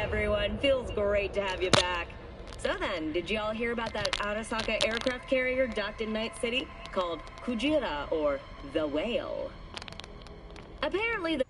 everyone. Feels great to have you back. So then, did y'all hear about that Arasaka aircraft carrier docked in Night City? Called Kujira, or the Whale? Apparently the...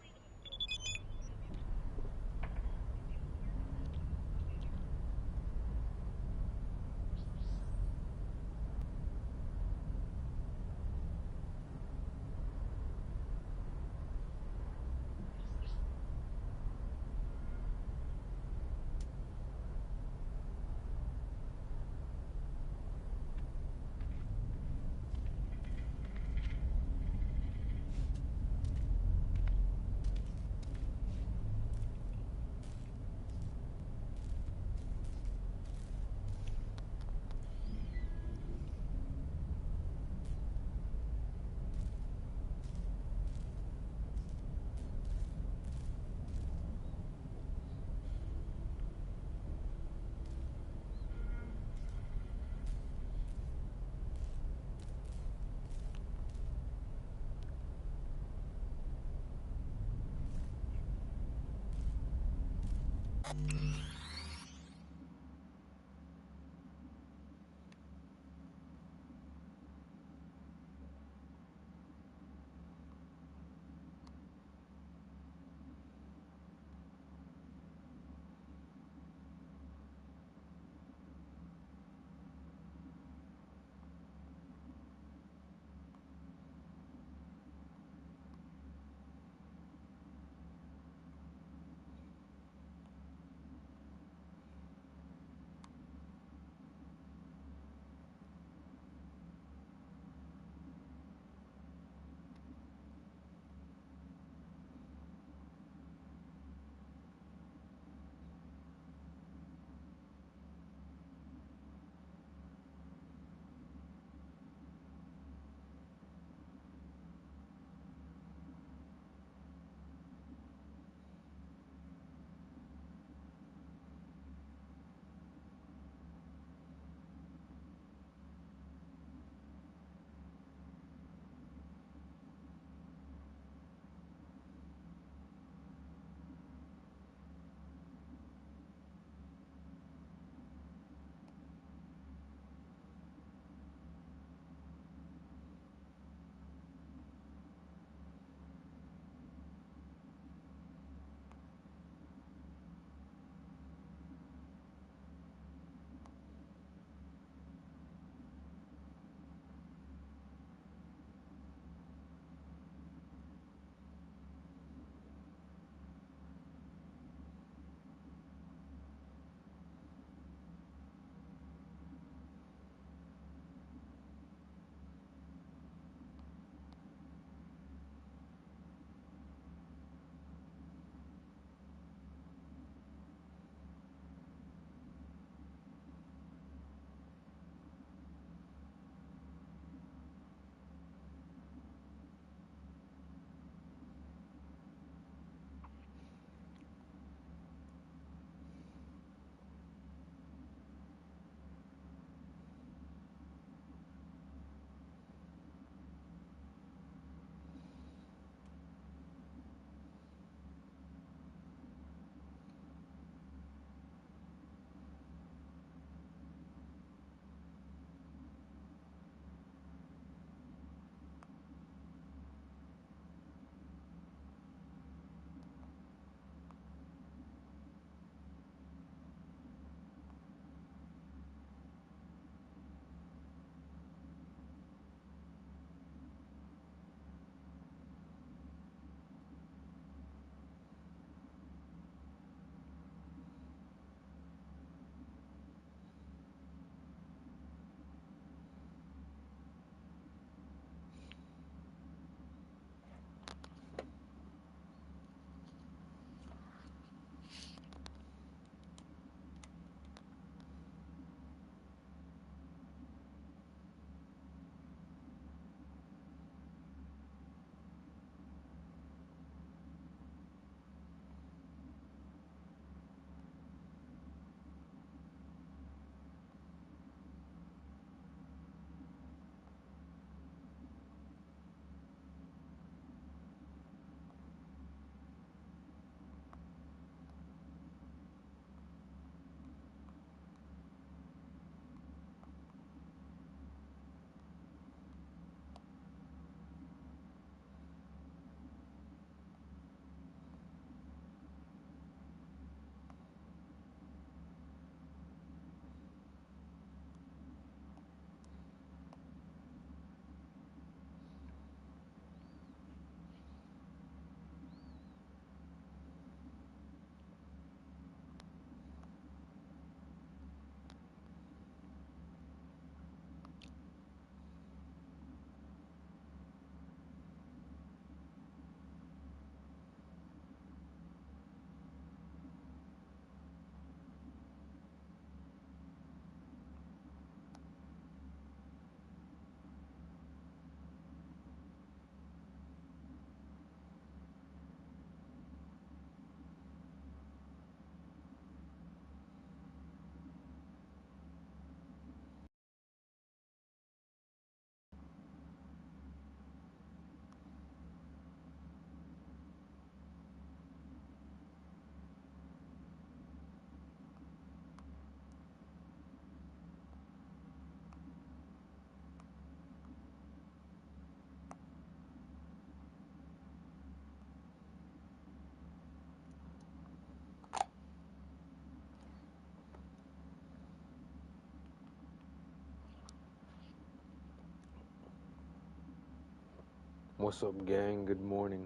What's up, gang? Good morning.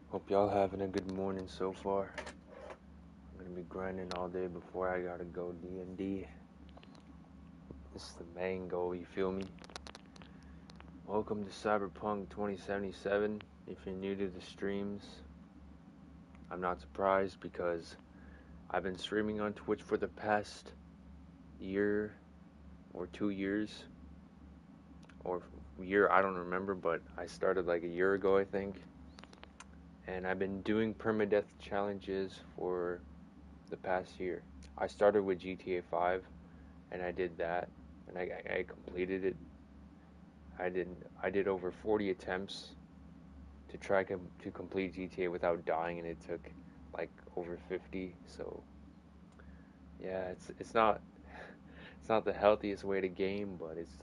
Hope y'all having a good morning so far. I'm gonna be grinding all day before I gotta go D&D. This is the main goal, you feel me? Welcome to Cyberpunk 2077. If you're new to the streams, I'm not surprised because I've been streaming on Twitch for the past year or 2 years. Or year, I don't remember, but I started like a year ago, I think. And I've been doing Perma-Death challenges for the past year. I started with GTA 5, and I did that, and I completed it. I did over 40 attempts to try to complete GTA without dying, and it took like over 50. So yeah, it's not the healthiest way to game, but it's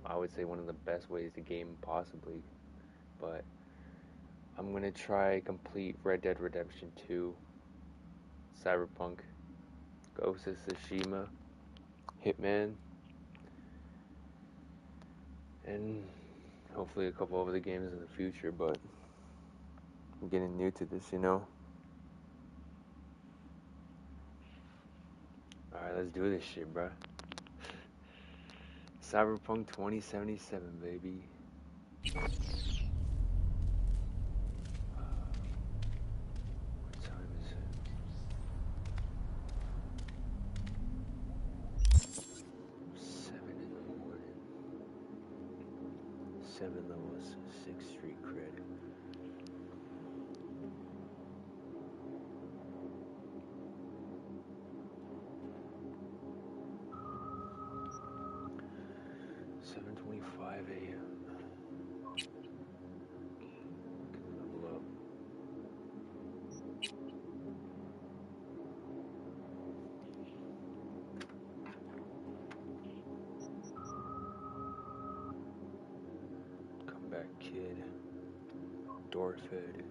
I would say one of the best ways to game possibly. But I'm gonna try complete Red Dead Redemption 2, Cyberpunk, Ghost of Tsushima, Hitman, and hopefully a couple of other games in the future, but I'm getting new to this, you know? Alright, let's do this shit, bruh. Cyberpunk 2077, baby. What time is it? 7 in the morning. 7 levels, 6 street cred. $7:25 a.m. Level up. Come back, kid. Door fed.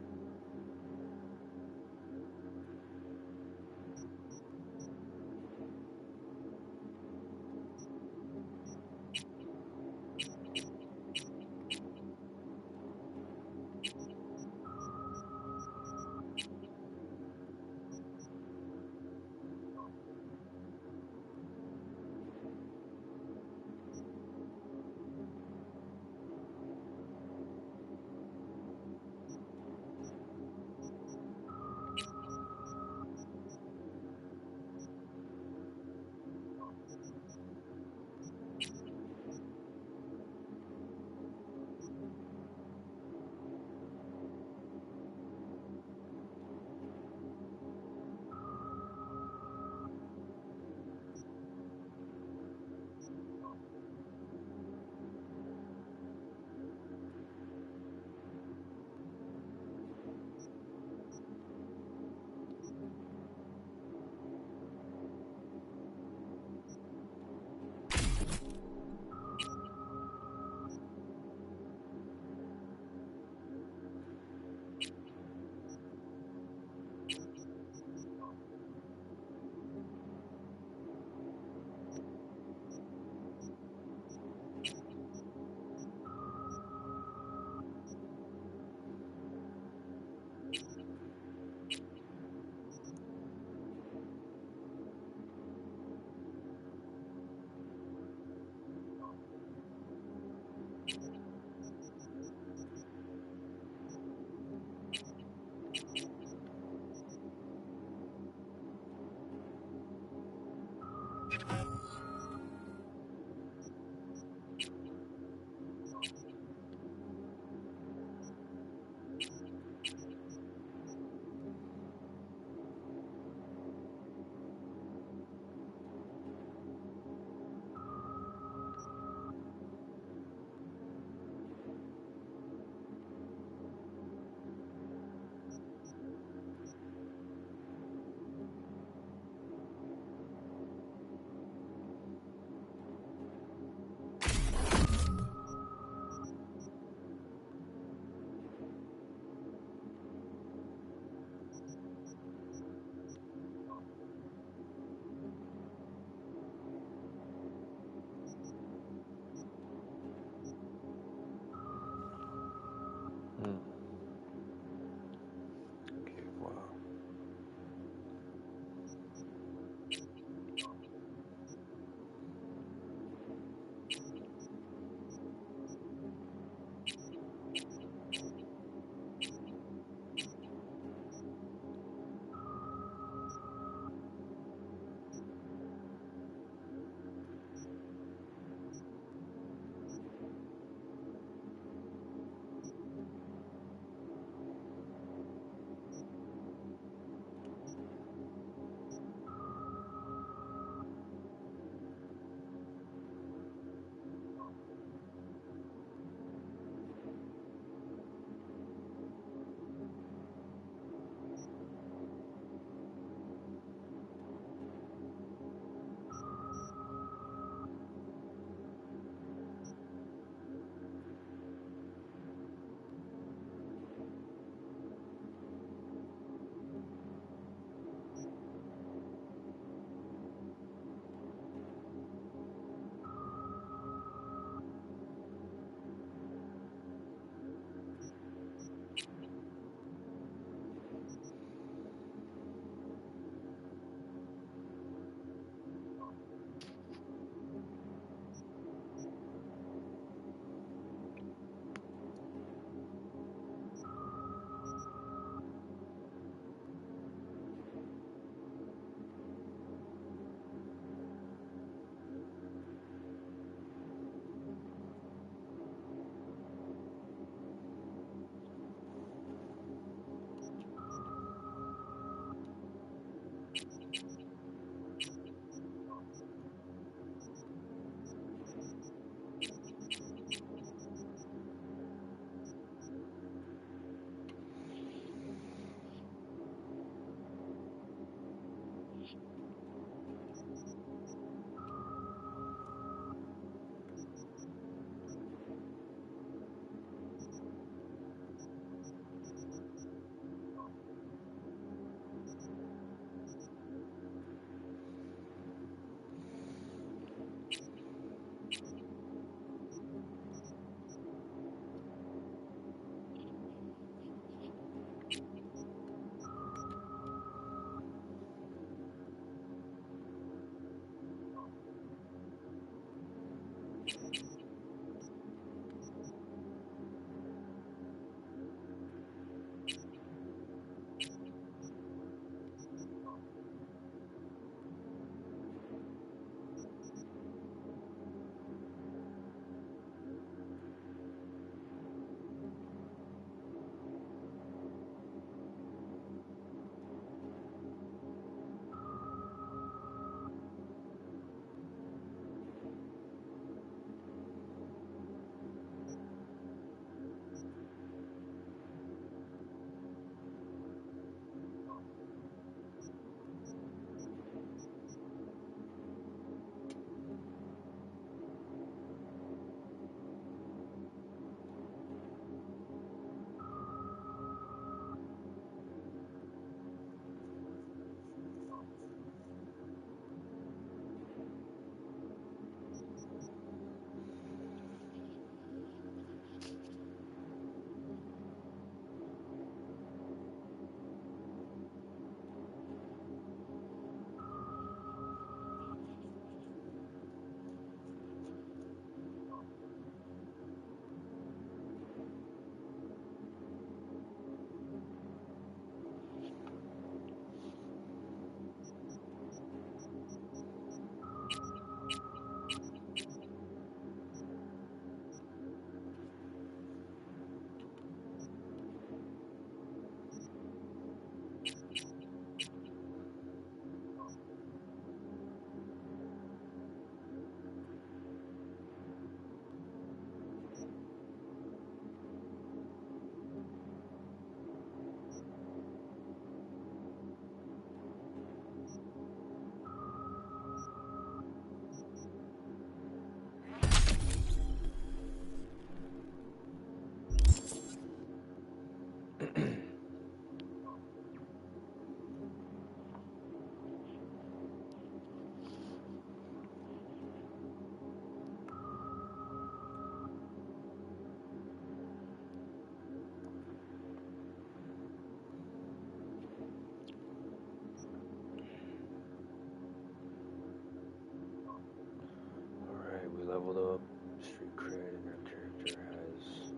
Leveled up, street cred, and our character has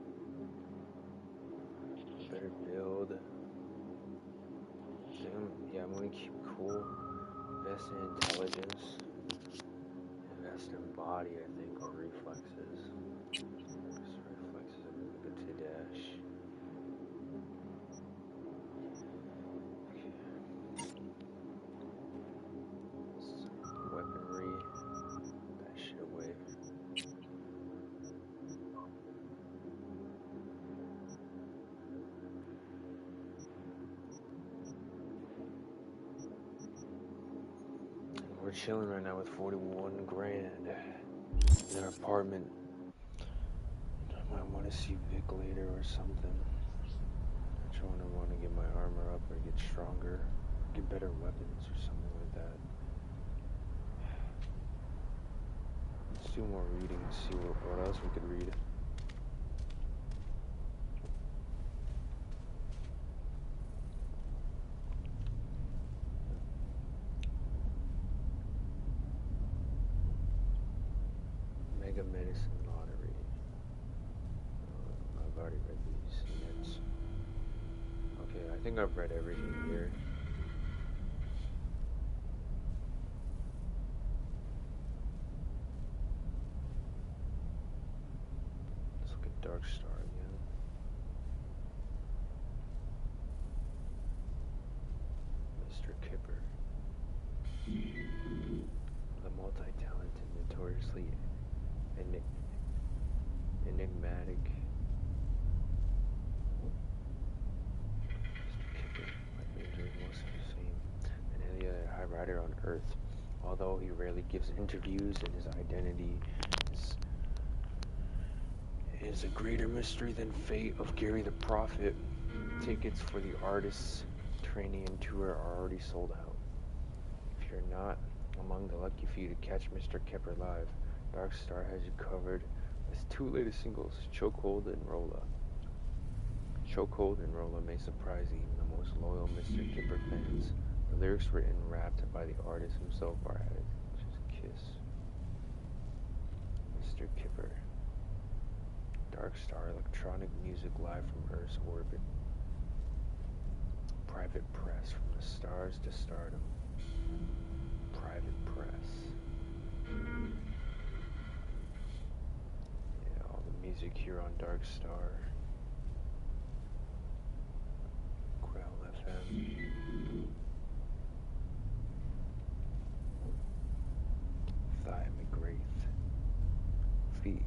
a better build. Yeah, I'm gonna keep cool. Invest in intelligence. Invest in body, I think, or reflexes. Because reflexes are really good to dash. Okay. Weaponry. That shit away. We're chilling right now with 41 grand in our apartment. I might want to see Vic later or something. I want to get my armor up or get stronger, get better weapons or something like that. Let's do more reading and see what else we could read. Mega Medicine Lottery. I've already read these units. Okay, I think I've read everything here. Let's look at Dark Star again. Mr. Kipper. The multi-talented, notoriously enigmatic Mr. Kipper, like enjoying most of his fame than any other high rider on Earth. Although he rarely gives interviews and his identity is a greater mystery than fate of Gary the Prophet. Tickets for the artists training and tour are already sold out. If you're not among the lucky few to catch Mr. Kipper live, Dark Star has you covered with 2 latest singles, Chokehold and Rolla. Chokehold and Rolla may surprise even the most loyal Mr. Kipper fans. The lyrics written and rapped by the artist himself are added. Just kiss. Mr. Kipper. Dark Star electronic music live from Earth's orbit. Private press from the stars to stardom. Private press. Yeah, all the music here on Dark Star. Growl FM. Thigh McGrath. Feet.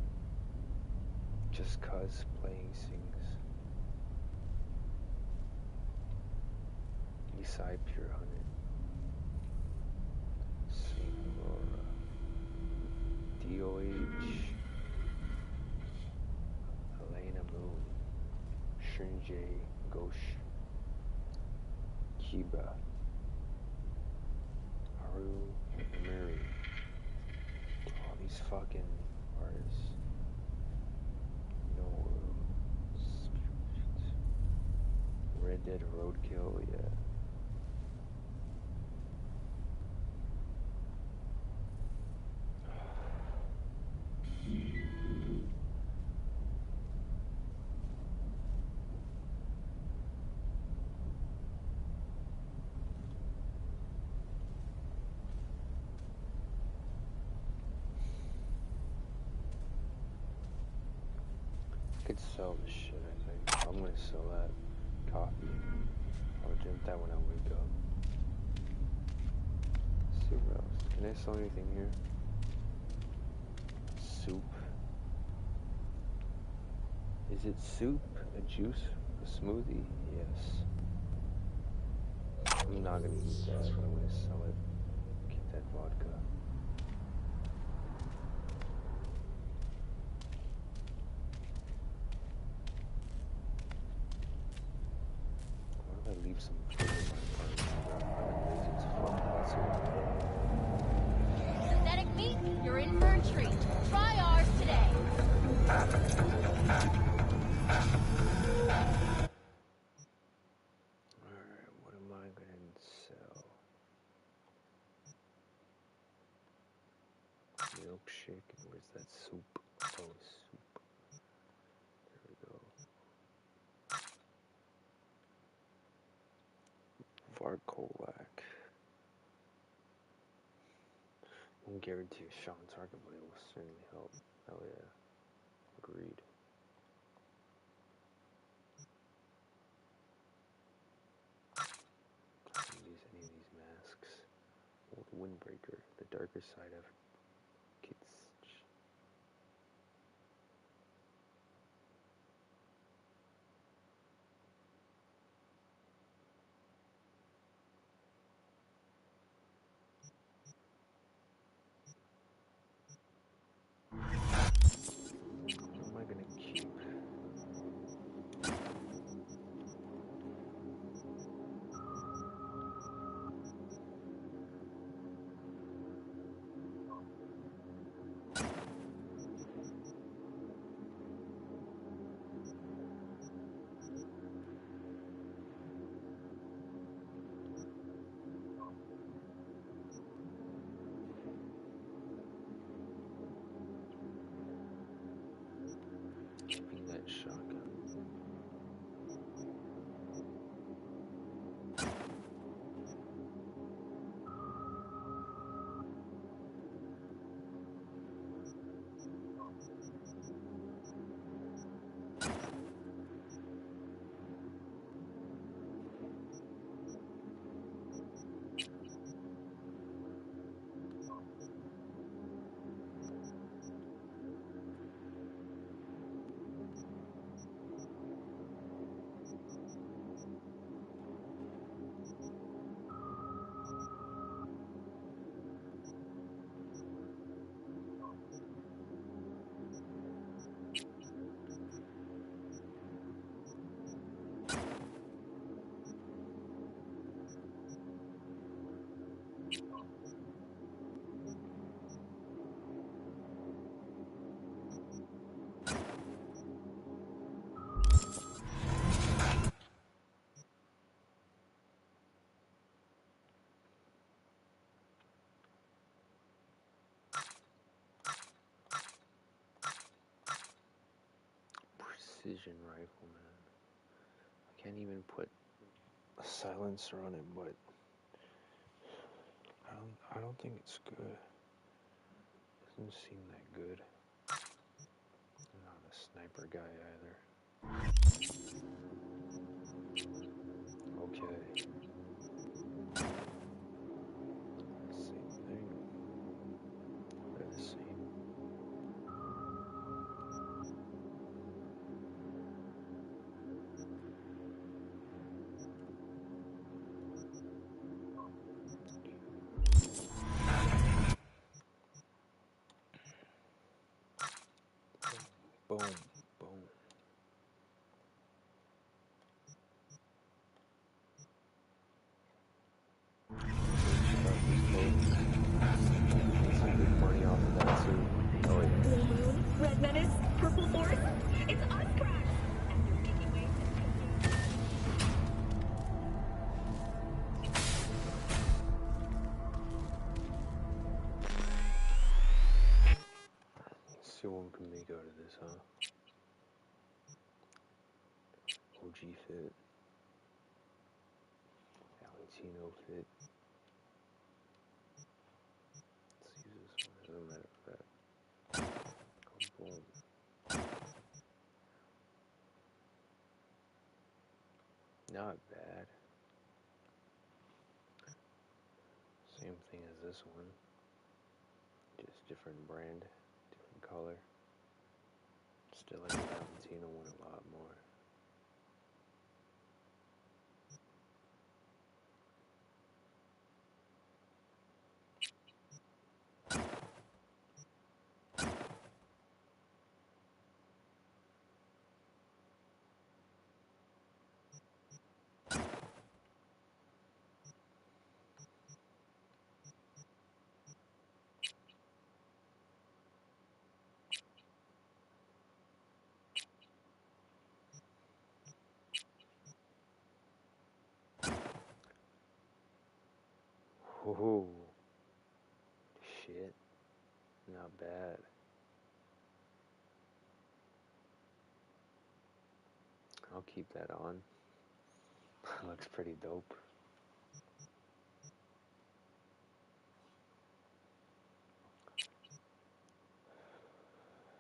Just cuz playing sings. Eastside Pure Hunted. Saint Aurora. DOH. Elena Moon. Shinjay Ghosh. Kiba. Haru Miri. All these fucking artists. No. Red Dead Roadkill, yeah. I could sell this shit, I think. I'm gonna sell that coffee. I'll drink that when I wake up. Let's see what else. Can I sell anything here? Soup. Is it soup? A juice? A smoothie? Yes. I'm not gonna eat that, but I'm gonna sell it. Get that vodka. Why don't I leave some food in my apartment? I'm lazy as fuck. That's it. Synthetic meat, you're in for a treat. Try ours today. Alright, what am I gonna sell? Milkshake, and where's that soup? Oh, soup. There we go. Varkolak. Won't guarantee a shot on target, but it will certainly help. Hell yeah. Agreed. I don't use any of these masks. Old Windbreaker, the darker side of Kitsch. What am I gonna keep? Keeping that shotgun. precision rifle, man. I can't even put a silencer on it, but I don't think it's good. Doesn't seem that good. I'm not a sniper guy either. Okay. Same thing. Let's see. Boom, boom. Some good money off of that too. Oh yeah. Blue Moon, Red Menace, Purple Force. It's us, cracks! After making waves See what we can make out of this, huh? OG fit. Valentino fit. Let's use this one as a matter of fact. Boom. Not bad. Same thing as this one. Just different brand, different color. Still like the Valentino one a lot more. Whoa. Shit. Not bad. I'll keep that on. Looks pretty dope.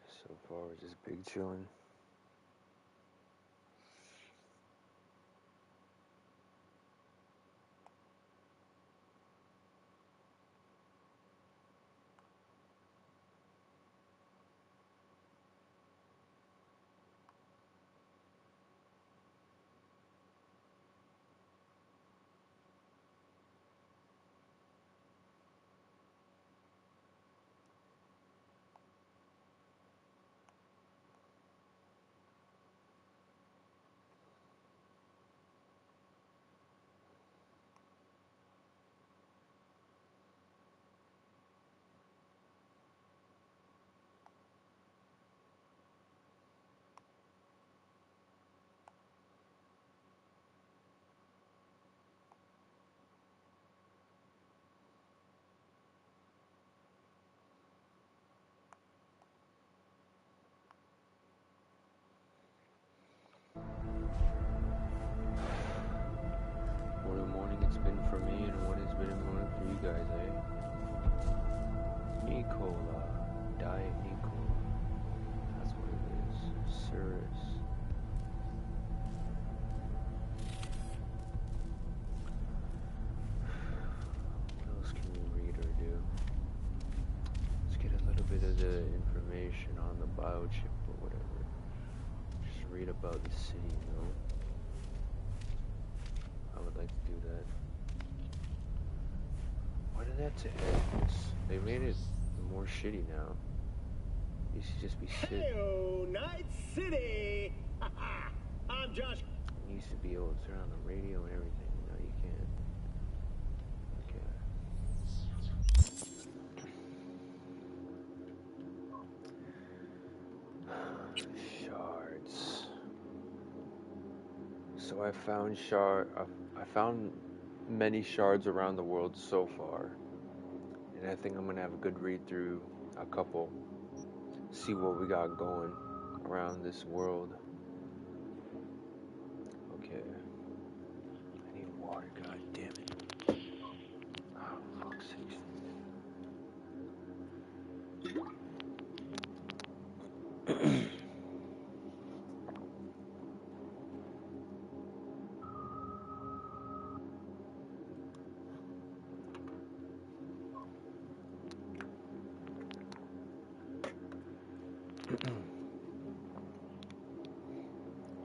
So far, we're just big chilling. What a morning it's been for me, and what has been a morning for you guys, eh? Nicola. Diet Nicola. That's what it is. Cirrus. What else can we read or do? Let's get a little bit of the information on the biochip or whatever. Just read about the city, you know? I would like to do that. Why did that to end? They made it more shitty now. You should just be shit. Hey-o, Night City! I'm Josh. You used to be able to turn on the radio and everything. Now you can't. Okay. Shards. So I found many shards around the world so far, and I think I'm gonna have a good read through a couple, see what we got going around this world. water, god damn it. Oh, fuck's sake.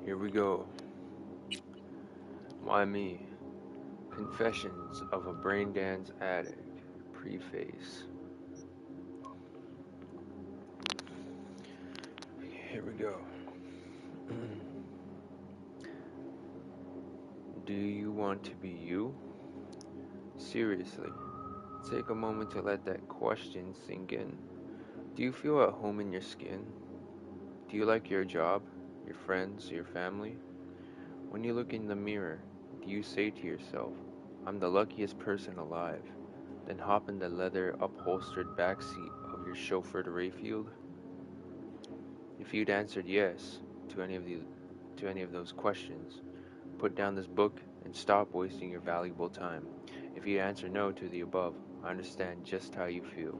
Here we go. Why me? Confessions of a Brain Dance Addict. Preface. Here we go. Do you want to be you? Seriously, take a moment to let that question sink in. Do you feel at home in your skin? Do you like your job, your friends, your family? When you look in the mirror, do you say to yourself, I'm the luckiest person alive? Then hop in the leather upholstered backseat of your chauffeured Rayfield? If you'd answered yes to any of those questions, put down this book and stop wasting your valuable time. If you answer no to the above, I understand just how you feel.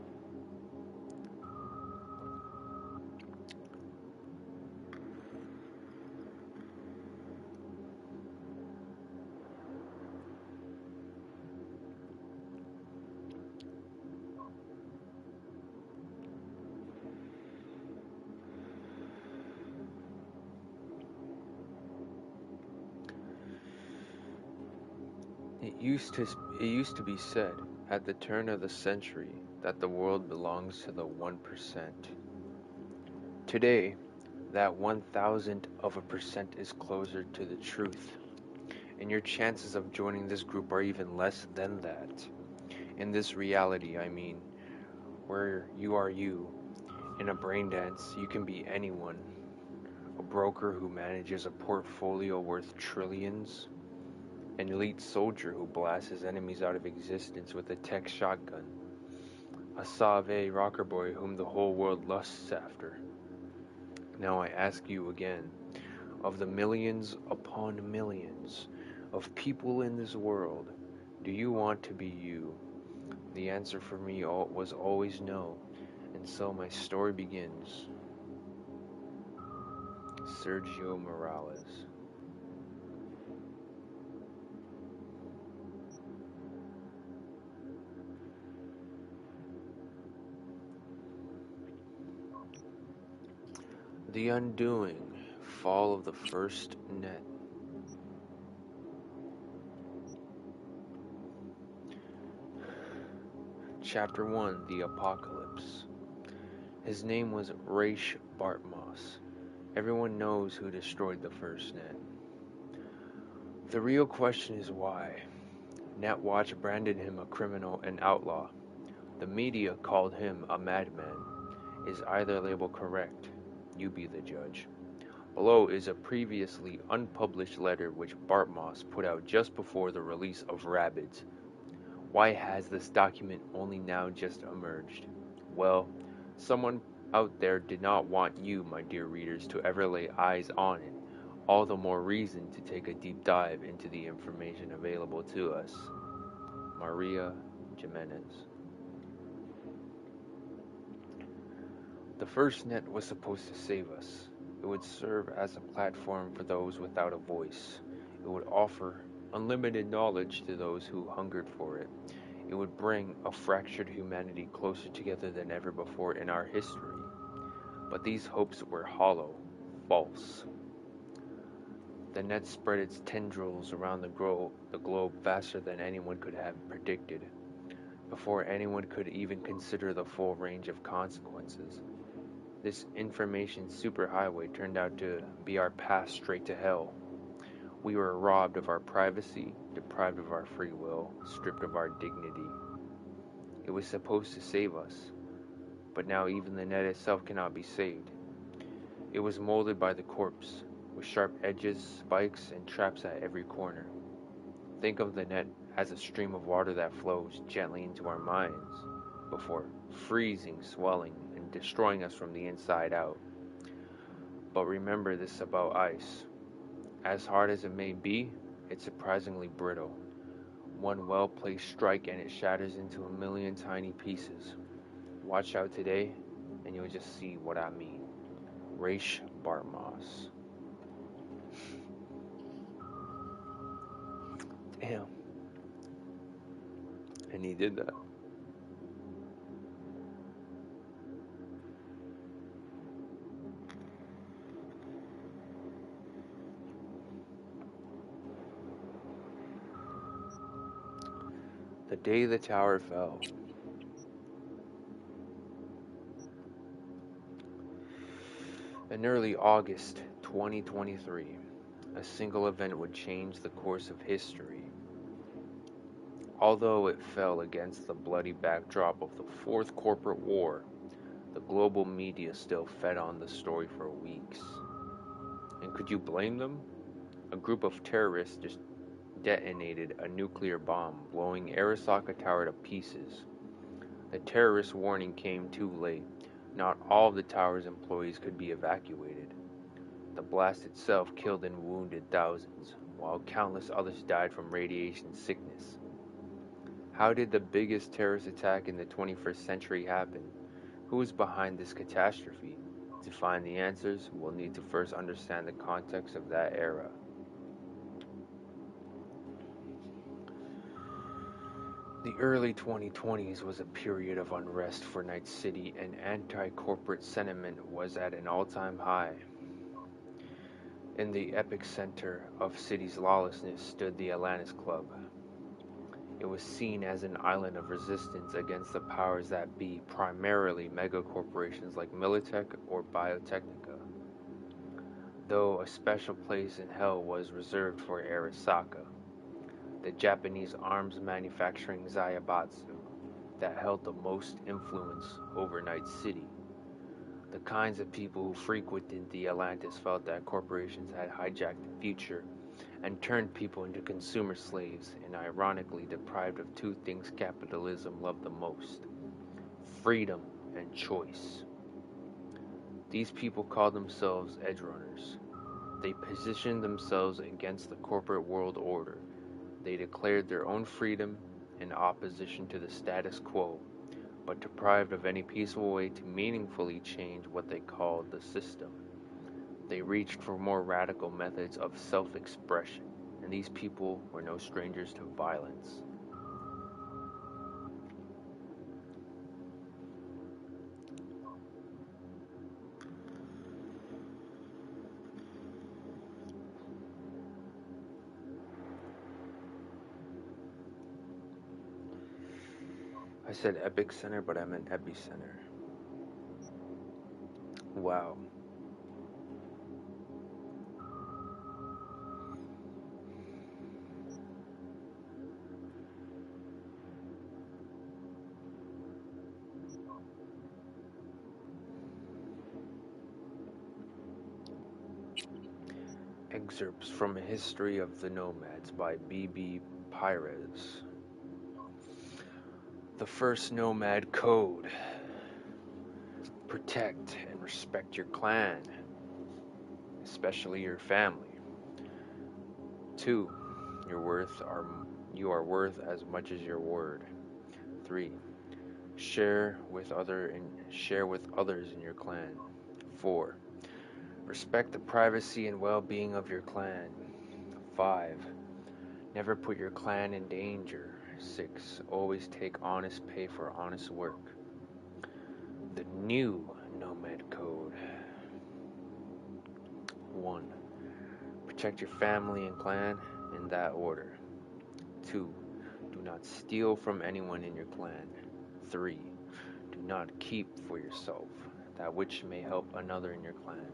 It used to be said at the turn of the century that the world belongs to the 1%. Today, that 1,000% is closer to the truth, and your chances of joining this group are even less than that. In this reality, I mean, where you are you, in a brain dance, you can be anyone. A broker who manages a portfolio worth trillions, an elite soldier who blasts his enemies out of existence with a tech shotgun, a Sauve rocker boy whom the whole world lusts after. Now I ask you again, of the millions upon millions of people in this world, do you want to be you? The answer for me was always no, and so my story begins. Sergio Morales. The Undoing, Fall of the First Net. Chapter 1, The Apocalypse. His name was Raish Bartmoss. Everyone knows who destroyed the first net. The real question is why. Netwatch branded him a criminal and outlaw. The media called him a madman. Is either label correct? You be the judge. Below is a previously unpublished letter which Bartmoss put out just before the release of Rabbids. Why has this document only now just emerged? Well, someone out there did not want you, my dear readers, to ever lay eyes on it. All the more reason to take a deep dive into the information available to us. Maria Jimenez. The first net was supposed to save us. It would serve as a platform for those without a voice. It would offer unlimited knowledge to those who hungered for it. It would bring a fractured humanity closer together than ever before in our history. But these hopes were hollow, false. The net spread its tendrils around the globe faster than anyone could have predicted, before anyone could even consider the full range of consequences. This information superhighway turned out to be our path straight to hell. We were robbed of our privacy, deprived of our free will, stripped of our dignity. It was supposed to save us, but now even the net itself cannot be saved. It was molded by the corpse, with sharp edges, spikes, and traps at every corner. Think of the net as a stream of water that flows gently into our minds, before freezing, swelling, and destroying us from the inside out. But remember this about ice. As hard as it may be, it's surprisingly brittle. One well-placed strike and it shatters into a million tiny pieces. Watch out today, and you'll just see what I mean. Raish Barmos. Damn. And he did that. The day the tower fell. In early August 2023, a single event would change the course of history. Although it fell against the bloody backdrop of the Fourth Corporate War, the global media still fed on the story for weeks. And could you blame them? A group of terrorists just detonated a nuclear bomb, blowing Arasaka Tower to pieces. The terrorist warning came too late. Not all of the tower's employees could be evacuated. The blast itself killed and wounded thousands, while countless others died from radiation sickness. How did the biggest terrorist attack in the 21st century happen? Who is behind this catastrophe? To find the answers, we'll need to first understand the context of that era. The early 2020s was a period of unrest for Night City, and anti-corporate sentiment was at an all-time high. In the epicenter of city's lawlessness stood the Atlantis Club. It was seen as an island of resistance against the powers that be, primarily megacorporations like Militech or Biotechnica. Though a special place in hell was reserved for Arasaka, the Japanese arms manufacturing Zaibatsu that held the most influence over Night City. The kinds of people who frequented the Atlantis felt that corporations had hijacked the future and turned people into consumer slaves, and ironically deprived of two things capitalism loved the most: freedom and choice. These people called themselves edge runners. They positioned themselves against the corporate world order. They declared their own freedom in opposition to the status quo, but deprived of any peaceful way to meaningfully change what they called the system. They reached for more radical methods of self-expression, and these people were no strangers to violence. I said epic center, but I meant epicenter. Wow. Excerpts from A History of the Nomads by B.B. Pires. The first Nomad Code. Protect and respect your clan, especially your family. 2. You are worth as much as your word. 3. Share with others in your clan. 4. Respect the privacy and well-being of your clan. 5. Never put your clan in danger. 6. Always take honest pay for honest work. The new Nomad Code. 1. Protect your family and clan in that order. 2. Do not steal from anyone in your clan. 3. Do not keep for yourself that which may help another in your clan.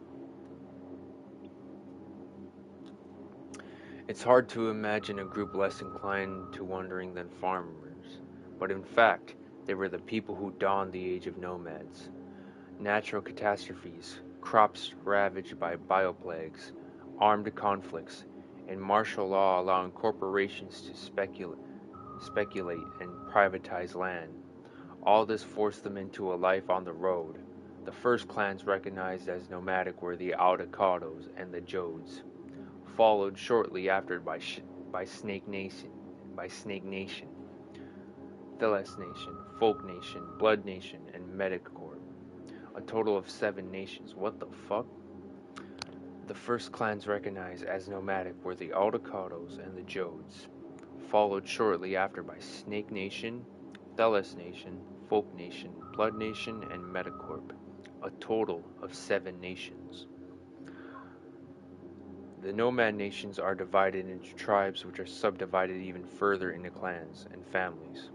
It's hard to imagine a group less inclined to wandering than farmers, but in fact, they were the people who dawned the age of nomads. Natural catastrophes, crops ravaged by bioplagues, armed conflicts, and martial law allowing corporations to speculate and privatize land. All this forced them into a life on the road. The first clans recognized as nomadic were the Audicados and the Jodes, followed shortly after by Snake Nation, by Snake Nation, Theles Nation, Folk Nation, Blood Nation, and Medicorp. A total of 7 nations. What the fuck? The first clans recognized as nomadic were the Aldecados and the Jodes, followed shortly after by Snake Nation, Theles Nation, Folk Nation, Blood Nation, and Medicorp. A total of 7 nations. The Nomad nations are divided into tribes, which are subdivided even further into clans and families.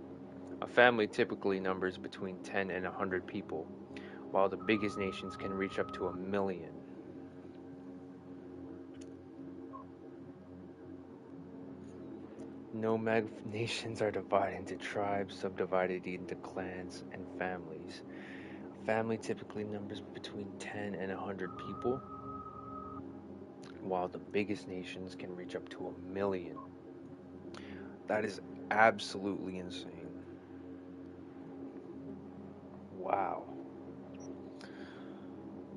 A family typically numbers between 10 and 100 people, while the biggest nations can reach up to 1 million. Nomad nations are divided into tribes, subdivided into clans and families. A family typically numbers between 10 and 100 people, while the biggest nations can reach up to 1 million. That is absolutely insane. Wow.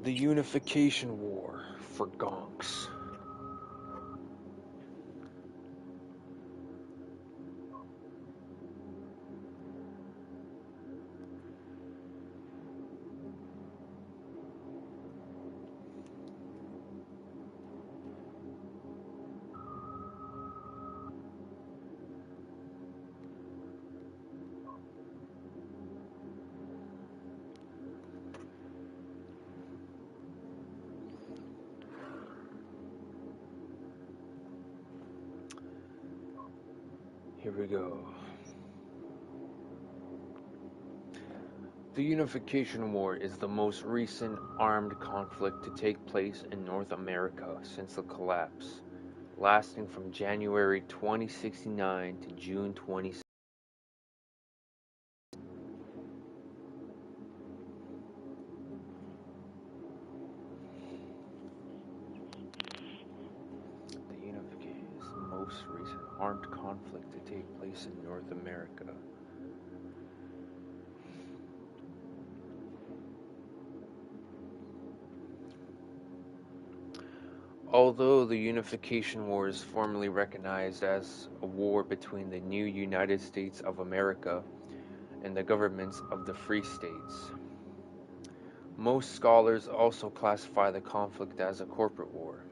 The Unification War for gonks. Here we go. The Unification War is the most recent armed conflict to take place in North America since the collapse, lasting from January 2069 to June 2070. The Unification is the most recent armed conflict to take place in North America. Although the Unification War is formally recognized as a war between the new United States of America and the governments of the Free States, most scholars also classify the conflict as a corporate war.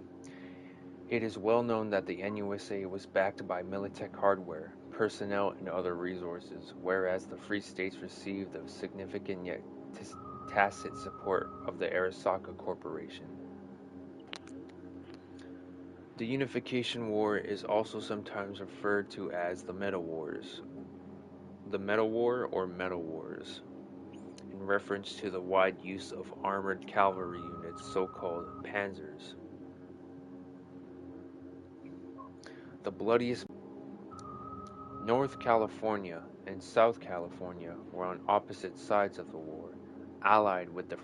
It is well known that the NUSA was backed by Militech hardware, personnel, and other resources, whereas the Free States received the significant yet tacit support of the Arasaka Corporation. The Unification War is also sometimes referred to as the Metal Wars, the Metal War or Metal Wars, in reference to the wide use of armored cavalry units, so-called panzers. The bloodiest North California and South California were on opposite sides of the war, allied with the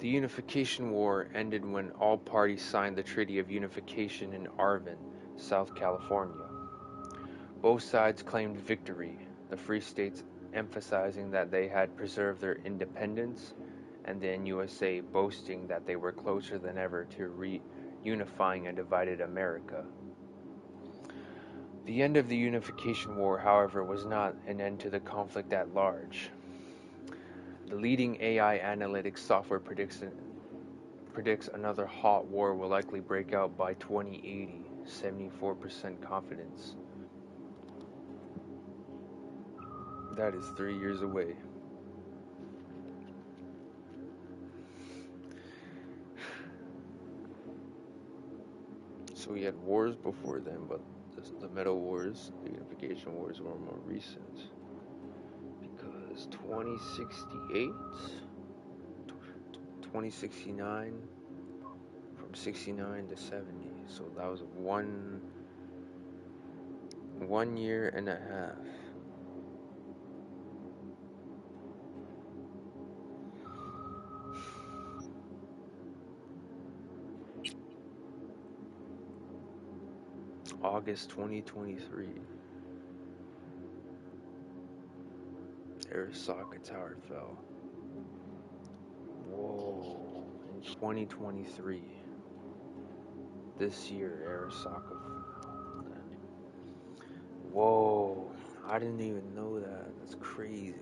Unification War ended when all parties signed the Treaty of Unification in Arvin, South California. Both sides claimed victory, the Free States emphasizing that they had preserved their independence, and the NUSA boasting that they were closer than ever to reunifying a divided America. The end of the Unification War, however, was not an end to the conflict at large. The leading AI analytics software predicts another hot war will likely break out by 2080, 74% confidence. That is 3 years away. So we had wars before then, but the Metal Wars, the Unification Wars were more recent. Because 2069, from 69 to 70. So that was one year and a half. August 2023. Arasaka Tower fell. Whoa. In 2023. This year, Arasaka fell. Whoa, I didn't even know that. That's crazy.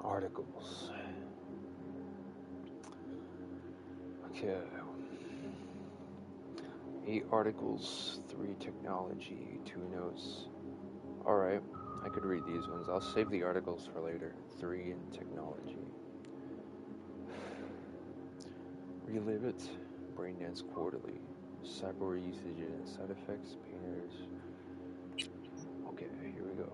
Articles. Okay. 8 articles, 3 technology, 2 notes. Alright, I could read these ones. I'll save the articles for later. 3 in technology. Relive it. Braindance Quarterly. Cyber usage and side effects. Painters. Okay, here we go.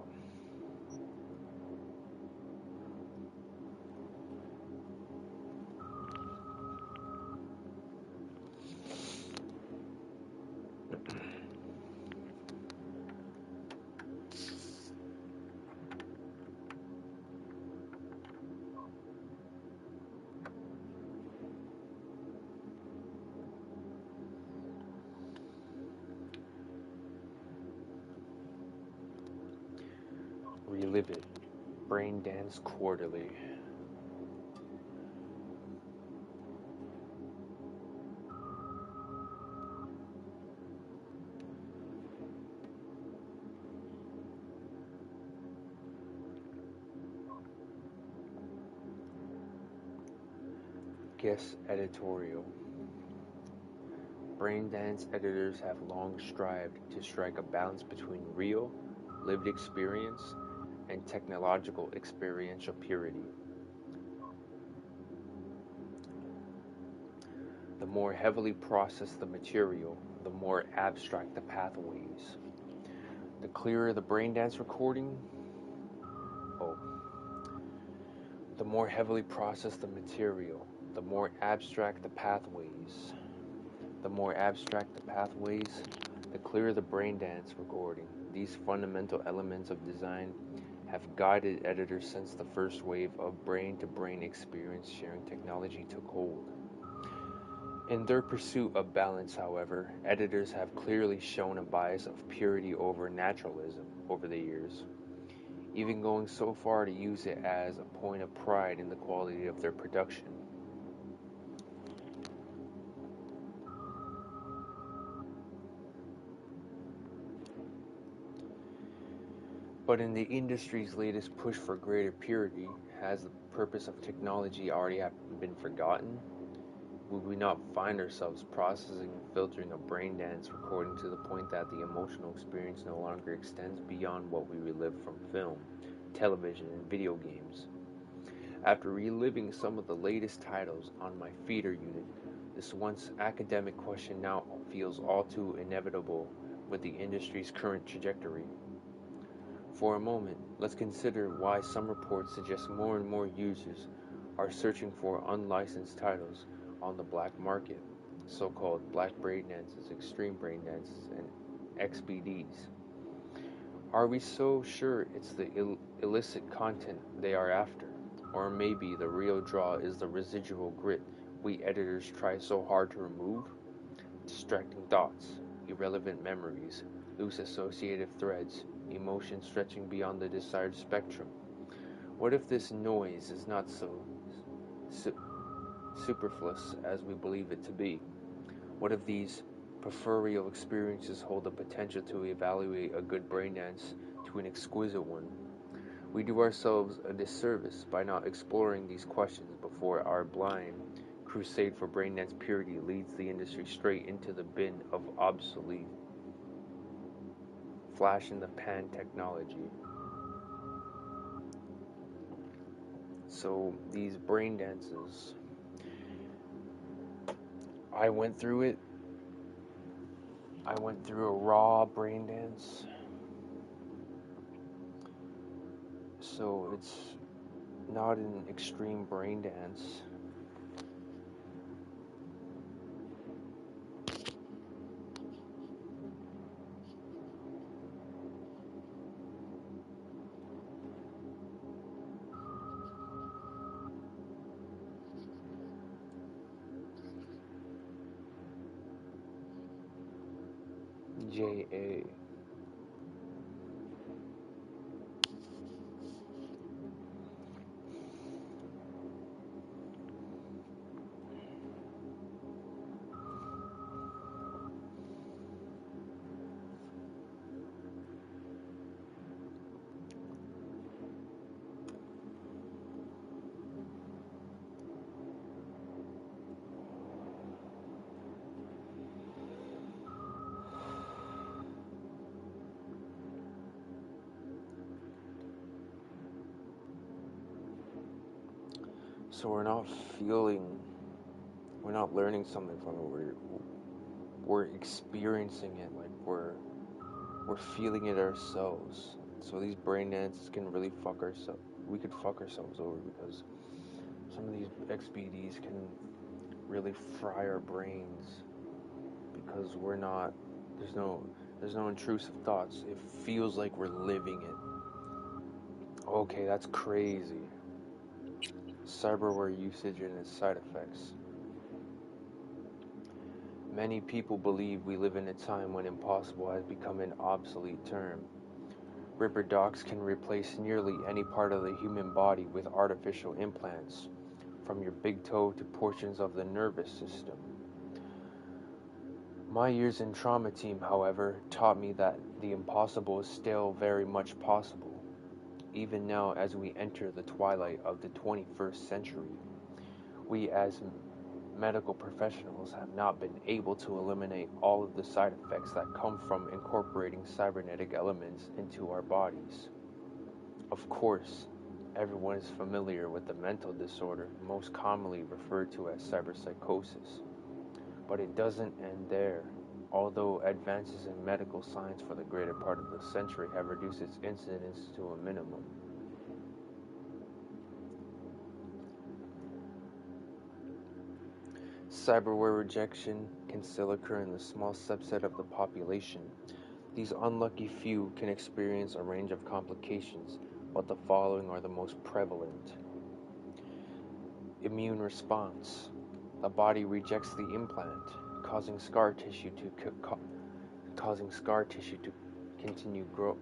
Relive it. Braindance Quarterly. Guest editorial. Braindance editors have long strived to strike a balance between real, lived experience and technological experiential purity. The more heavily processed the material, the more abstract the pathways. The clearer the braindance recording, the more heavily processed the material, the more abstract the pathways. The more abstract the pathways, the clearer the braindance recording. These fundamental elements of design have guided editors since the first wave of brain-to-brain experience sharing technology took hold. In their pursuit of balance, however, editors have clearly shown a bias of purity over naturalism over the years, even going so far to use it as a point of pride in the quality of their production. But in the industry's latest push for greater purity, has the purpose of technology already been forgotten? Would we not find ourselves processing and filtering a braindance recording to the point that the emotional experience no longer extends beyond what we relive from film, television, and video games? After reliving some of the latest titles on my feeder unit, this once academic question now feels all too inevitable with the industry's current trajectory. For a moment, let's consider why some reports suggest more and more users are searching for unlicensed titles on the black market, so-called black braindances, extreme braindances, and XBDs. Are we so sure it's the illicit content they are after? Or maybe the real draw is the residual grit we editors try so hard to remove? Distracting thoughts, irrelevant memories, loose associative threads, emotions stretching beyond the desired spectrum. What if this noise is not so superfluous as we believe it to be? What if these peripheral experiences hold the potential to evaluate a good brain dance to an exquisite one? We do ourselves a disservice by not exploring these questions before our blind crusade for brain dance purity leads the industry straight into the bin of obsolete flash in the pan technology. So these brain dances, I went through it. I went through a raw brain dance. So it's not an extreme brain dance. J.A. So we're not learning something from it. We're experiencing it, like we're feeling it ourselves. So these brain dances can really we could fuck ourselves over because some of these XBDs can really fry our brains because there's no intrusive thoughts. It feels like we're living it. Okay, that's crazy. Cyberware usage and its side effects. Many people believe we live in a time when impossible has become an obsolete term. Ripper docs can replace nearly any part of the human body with artificial implants, from your big toe to portions of the nervous system. My years in trauma team, however, taught me that the impossible is still very much possible. Even now, as we enter the twilight of the 21st century, we as medical professionals have not been able to eliminate all of the side effects that come from incorporating cybernetic elements into our bodies. Of course, everyone is familiar with the mental disorder most commonly referred to as cyberpsychosis. But it doesn't end there. Although advances in medical science for the greater part of the century have reduced its incidence to a minimum. Cyberware rejection can still occur in a small subset of the population. These unlucky few can experience a range of complications, but the following are the most prevalent. Immune response. The body rejects the implant, causing scar tissue to continue grow.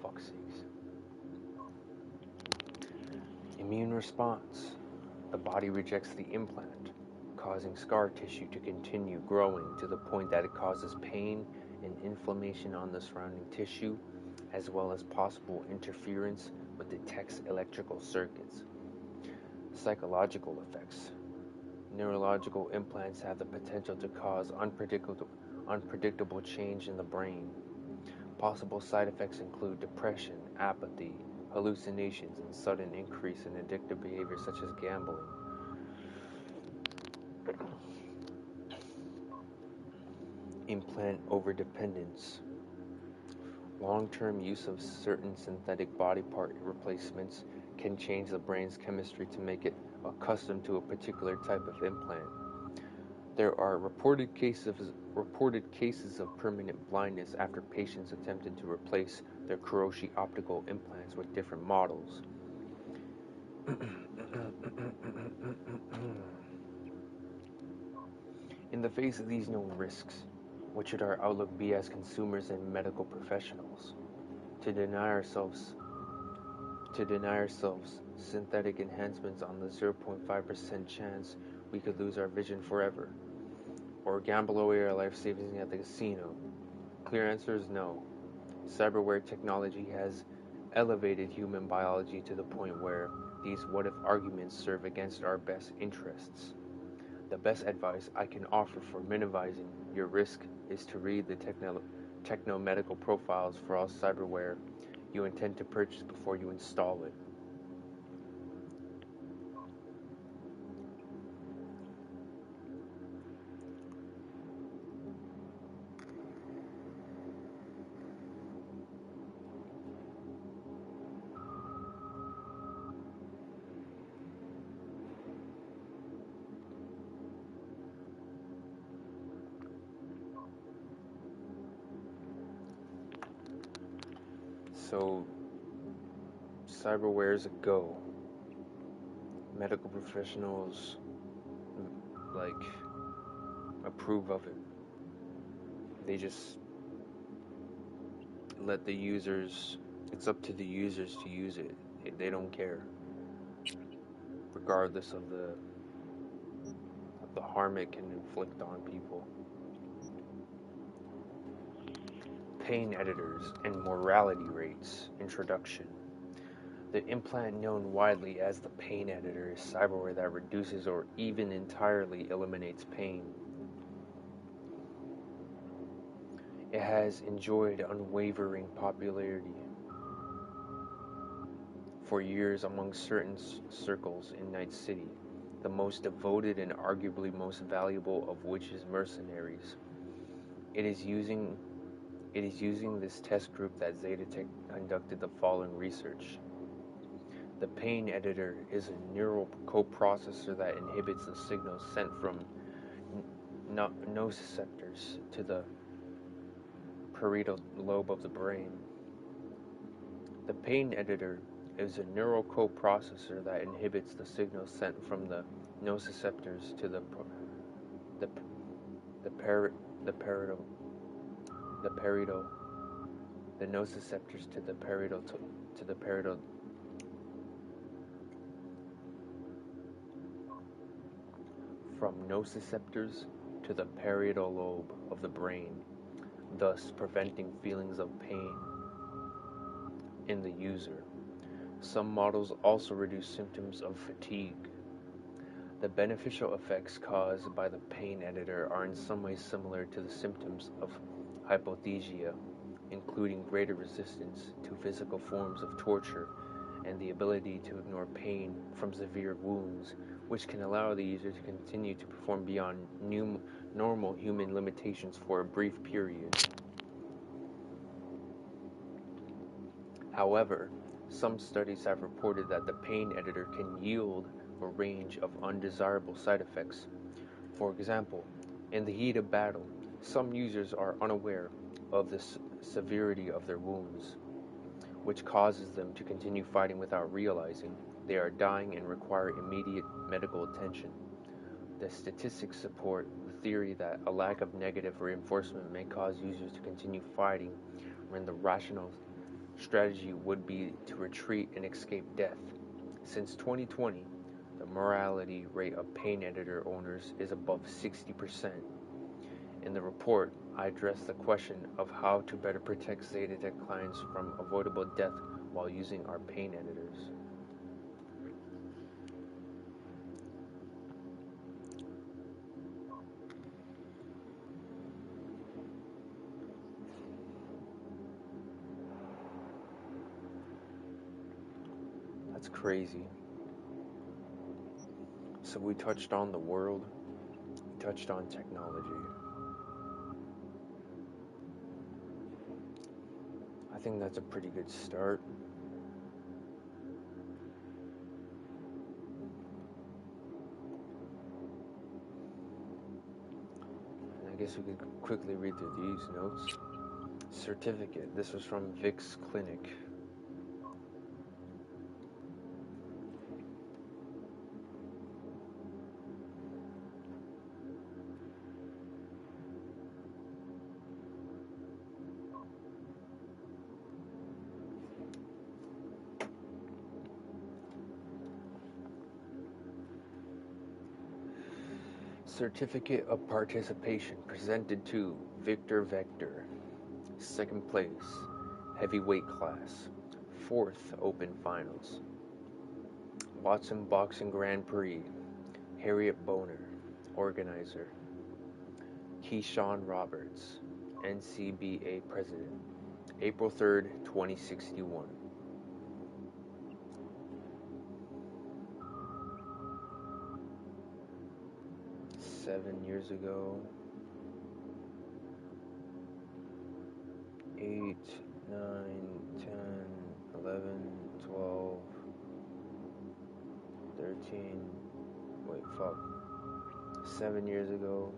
Fuck's sakes. Immune response. The body rejects the implant, causing scar tissue to continue growing to the point that it causes pain and inflammation on the surrounding tissue, as well as possible interference with the tech's electrical circuits. Psychological effects. Neurological implants have the potential to cause unpredictable change in the brain. Possible side effects include depression, apathy, hallucinations, and sudden increase in addictive behavior such as gambling. Implant overdependence. Long-term use of certain synthetic body part replacements can change the brain's chemistry to make it accustomed to a particular type of implant. There are reported cases of permanent blindness after patients attempted to replace their Kuroshi optical implants with different models. In the face of these known risks, what should our outlook be as consumers and medical professionals? To deny ourselves synthetic enhancements on the 0.5% chance we could lose our vision forever, or gamble away our life savings at the casino? Clear answer is no. Cyberware technology has elevated human biology to the point where these what-if arguments serve against our best interests. The best advice I can offer for minimizing your risk is to read the techno-medical profiles for all cyberware you intend to purchase before you install it. So, cyberware is a go. Medical professionals approve of it. They just let the users. It's up to the users to use it. They don't care, regardless of the harm it can inflict on people. Pain editors and mortality rates. Introduction. The implant known widely as the pain editor is cyberware that reduces or even entirely eliminates pain. It has enjoyed unwavering popularity for years among certain circles in Night City, the most devoted and arguably most valuable of which is mercenaries. It is using this test group that Zetatech conducted the following research. The pain editor is a neural coprocessor that inhibits the signals sent from nociceptors to the parietal lobe of the brain. The pain editor is a neural coprocessor that inhibits the signals sent from the nociceptors to the nociceptors to the parietal from nociceptors to the parietal lobe of the brain, thus preventing feelings of pain in the user. Some models also reduce symptoms of fatigue. The beneficial effects caused by the pain editor are in some ways similar to the symptoms of hypothesia, including greater resistance to physical forms of torture and the ability to ignore pain from severe wounds, which can allow the user to continue to perform beyond normal human limitations for a brief period. However, some studies have reported that the pain editor can yield a range of undesirable side effects. For example, in the heat of battle, some users are unaware of the severity of their wounds, which causes them to continue fighting without realizing they are dying and require immediate medical attention. The statistics support the theory that a lack of negative reinforcement may cause users to continue fighting when the rational strategy would be to retreat and escape death. Since 2020, the mortality rate of pain editor owners is above 60%. In the report, I address the question of how to better protect Zetatech clients from avoidable death while using our pain editors. That's crazy. So we touched on the world, we touched on technology. I think that's a pretty good start. And I guess we could quickly read through these notes. Certificate. This was from Vic's Clinic. Certificate of Participation presented to Victor Vector. 2nd place, Heavyweight Class. 4th Open Finals. Watson Boxing Grand Prix. Harriet Boner, Organizer. Keyshawn Roberts, NCBA President. April 3rd, 2061. Seven years ago. 8, 9, 10, 11, 12, 13. Wait, fuck. 7 years ago.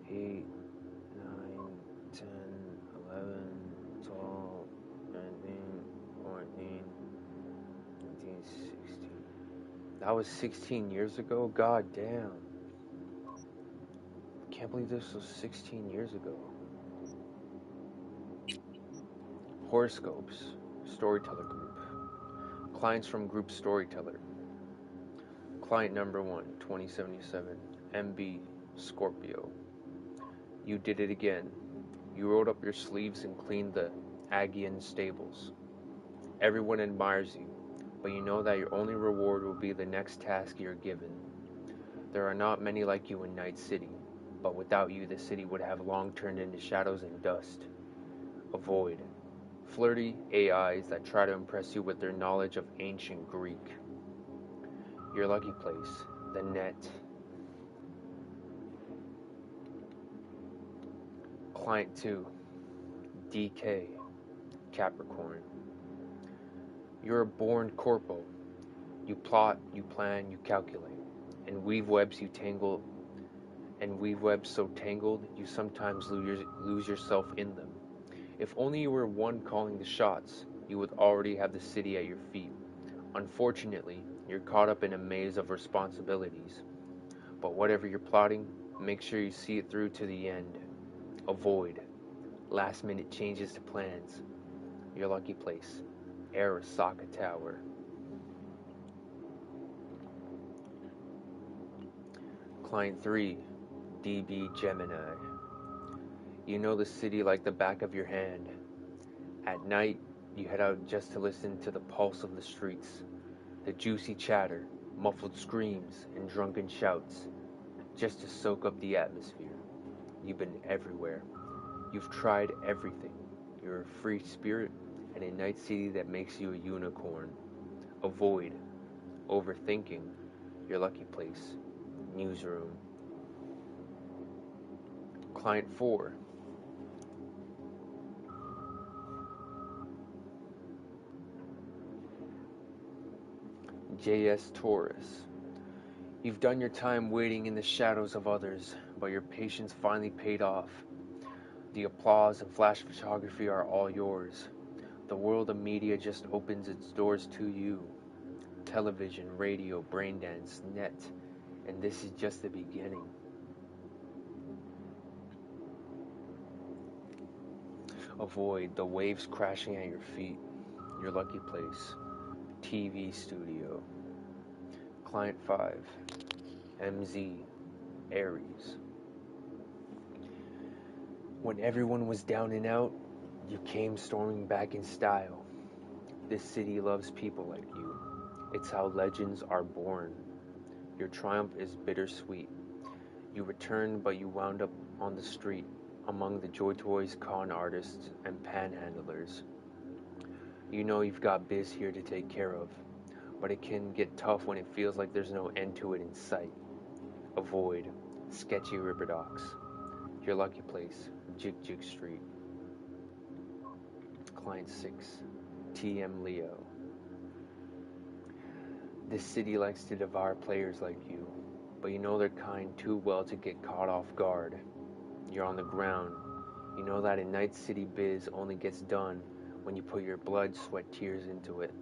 8, 9, 10, 11, 12, 13, 14, 15, 16. That was 16 years ago? God damn. Can't believe this was 16 years ago. Horoscopes. Storyteller Group. Clients from Group Storyteller. Client number 1, 2077. MB, Scorpio. You did it again. You rolled up your sleeves and cleaned the Aegean stables. Everyone admires you, but you know that your only reward will be the next task you're given. There are not many like you in Night City, but without you the city would have long turned into shadows and dust. Avoid flirty AIs that try to impress you with their knowledge of ancient Greek. Your lucky place, the net. Client 2, DK, Capricorn. You're a born corpo. You plot, you plan, you calculate, and weave webs so tangled you sometimes lose yourself in them. If only you were one calling the shots, you would already have the city at your feet. Unfortunately, you're caught up in a maze of responsibilities. But whatever you're plotting, make sure you see it through to the end. Avoid last-minute changes to plans. Your lucky place, Arasaka Tower. Client 3, DB Gemini. You know the city like the back of your hand. At night, you head out just to listen to the pulse of the streets, the juicy chatter, muffled screams, and drunken shouts, just to soak up the atmosphere. You've been everywhere. You've tried everything. You're a free spirit in a night city that makes you a unicorn. Avoid overthinking. Your lucky place, newsroom. Client 4, JS Taurus. You've done your time waiting in the shadows of others, but your patience finally paid off. The applause and flash photography are all yours. The world of media just opens its doors to you. Television, radio, braindance, net, and this is just the beginning. Avoid the waves crashing at your feet. Your lucky place, TV studio. Client 5, MZ, Aries. When everyone was down and out, you came storming back in style. This city loves people like you. It's how legends are born. Your triumph is bittersweet. You returned, but you wound up on the street, among the Joy Toys con artists and panhandlers. You know you've got biz here to take care of, but it can get tough when it feels like there's no end to it in sight. Avoid sketchy ripperdocs. Your lucky place, Jig Jig Street. Client 6, TM Leo. This city likes to devour players like you, but you know their kind too well to get caught off guard. You're on the ground. You know that a Night City biz only gets done when you put your blood, sweat, tears into it.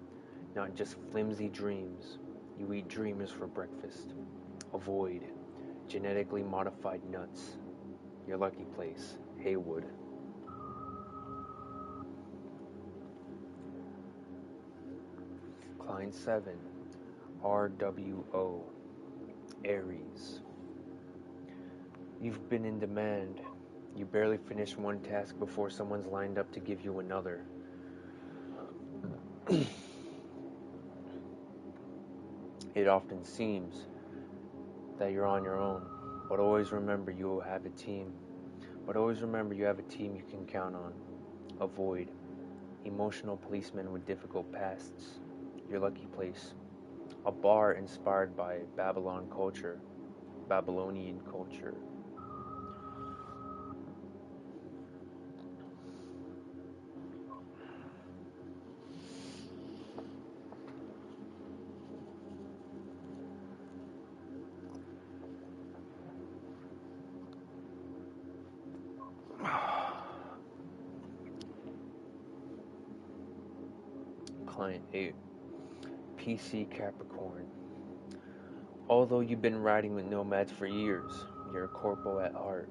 Not just flimsy dreams. You eat dreamers for breakfast. Avoid genetically modified nuts. Your lucky place, Haywood. Client 7, RWO, Aries. You've been in demand. You barely finished one task before someone's lined up to give you another. It often seems that you're on your own, but always remember you have a team. You can count on. Avoid emotional policemen with difficult pasts. Your lucky place. A bar inspired by Babylonian culture. Client 8, PC Capricorn. Although you've been riding with Nomads for years, you're a corporal at heart.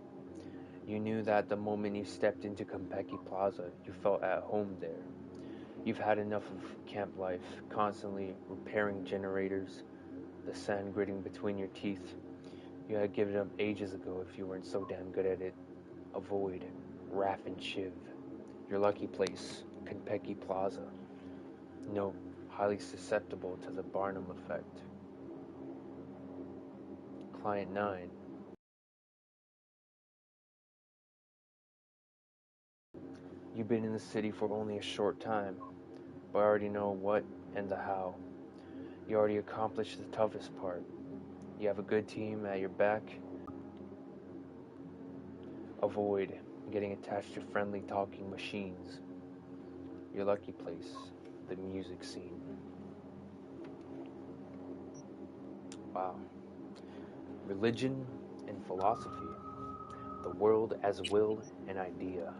You knew that the moment you stepped into Konpeki Plaza, you felt at home there. You've had enough of camp life, constantly repairing generators, the sand gritting between your teeth. You had given up ages ago if you weren't so damn good at it. Avoid Raff and Shiv. Your lucky place, Konpeki Plaza. Note, highly susceptible to the Barnum effect. Client 9. You've been in the city for only a short time, but already know what and the how. You already accomplished the toughest part. You have a good team at your back. Avoid getting attached to friendly talking machines. Your lucky place, the music scene. Wow. Religion and philosophy. The world as will and idea.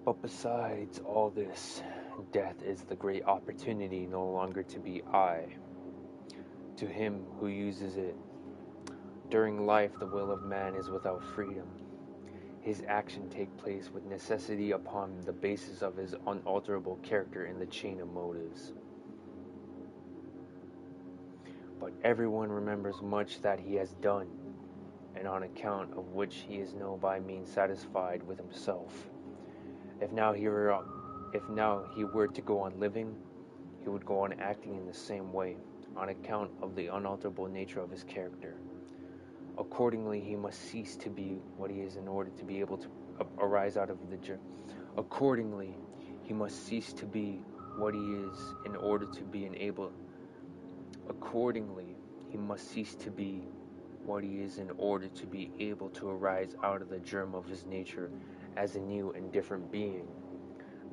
But besides all this, death is the great opportunity no longer to be I. To him who uses it. During life, the will of man is without freedom. His action take place with necessity upon the basis of his unalterable character in the chain of motives. But everyone remembers much that he has done, and on account of which he is no by means satisfied with himself. If now he were to go on living, he would go on acting in the same way, on account of the unalterable nature of his character. Accordingly, he must cease to be what he is in order to be able to arise out of the germ. Accordingly, he must cease to be what he is in order to be able. Accordingly, he must cease to be what he is in order to be able to arise out of the germ of his nature as a new and different being.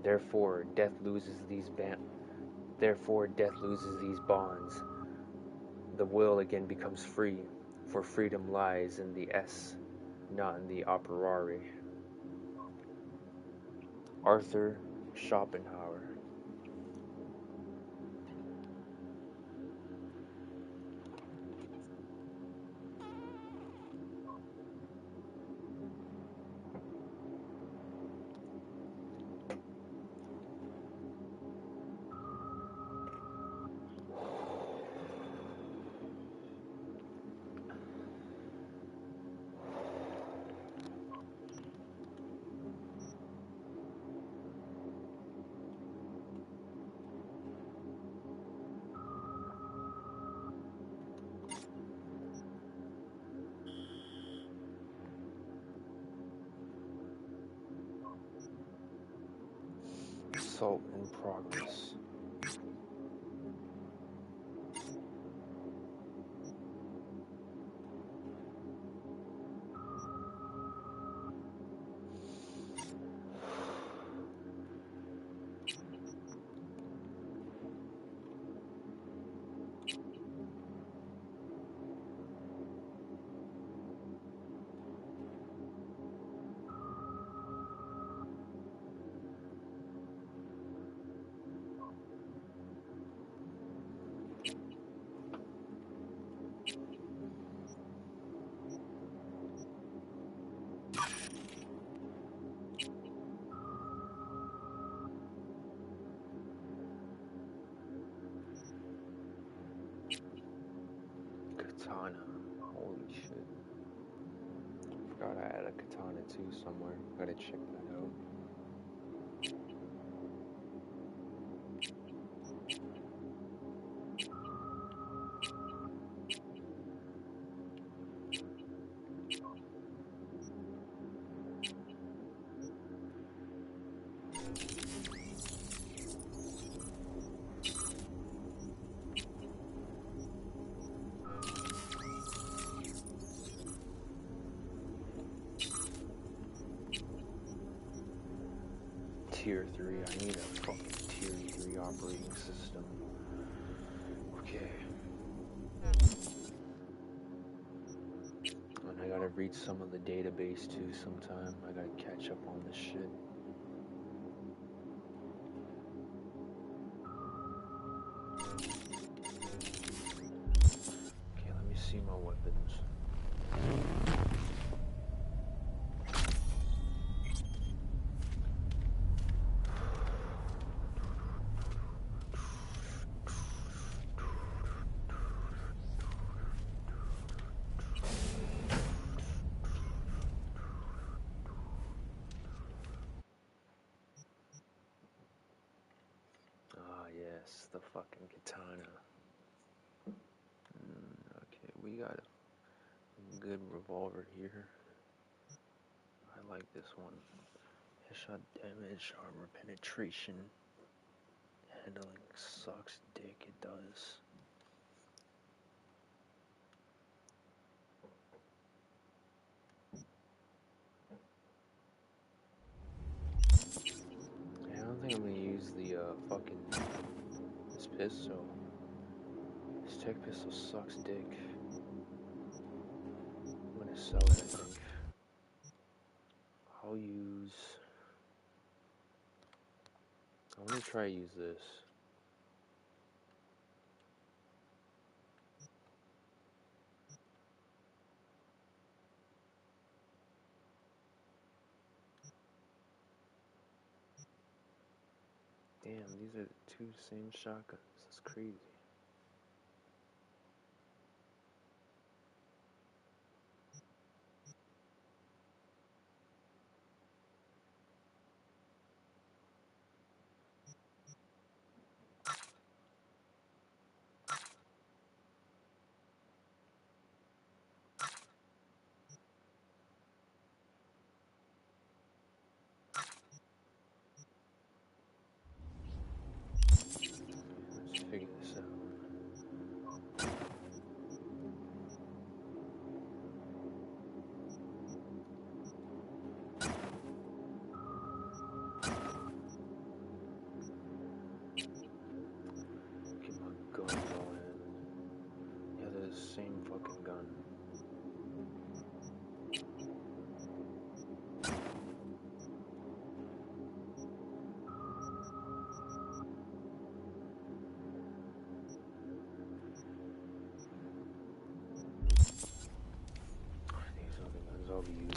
Therefore, death loses these bonds. The will again becomes free, for freedom lies in the S, not in the a priori. Arthur Schopenhauer. Assault in progress. katana. Holy shit. Forgot I had a katana too somewhere. Gotta check that out. Tier 3, I need a fucking Tier 3 operating system. Okay. And I gotta read some of the database too sometime. I gotta catch up on this shit. Okay, let me see my weapons. Ah, yes, the fucking katana. Okay, we got a good revolver here. I like this one. Headshot damage, armor penetration. Handling sucks dick, it does. I don't think I'm gonna use the this pistol. This tech pistol sucks dick. I'm gonna sell it, I think. I'll use... I'm gonna try to use this. Damn, these are the two same shotguns. That's crazy. Let's figure this out. Get my guns all in. Yeah, they're the same fucking gun. These are the guns I'll be using.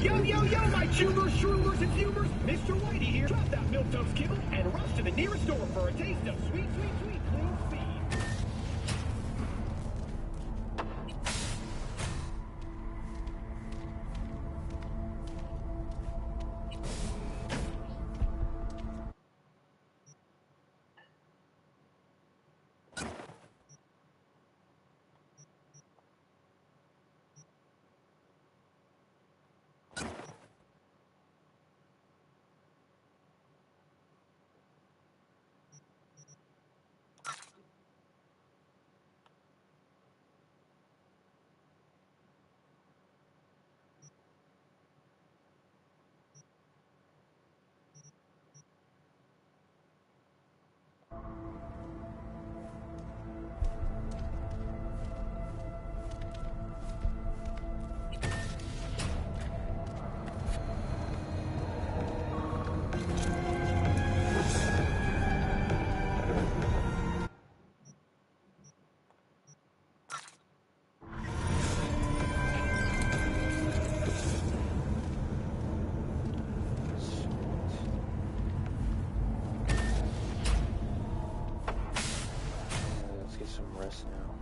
Yo, yo, yo, my chewers, shroomers, and fumers! Mr. Whitey here. Drop that milquetoast kibble and rush to the nearest store for a taste of sweet, sweet, sweet clean speed. some rest now.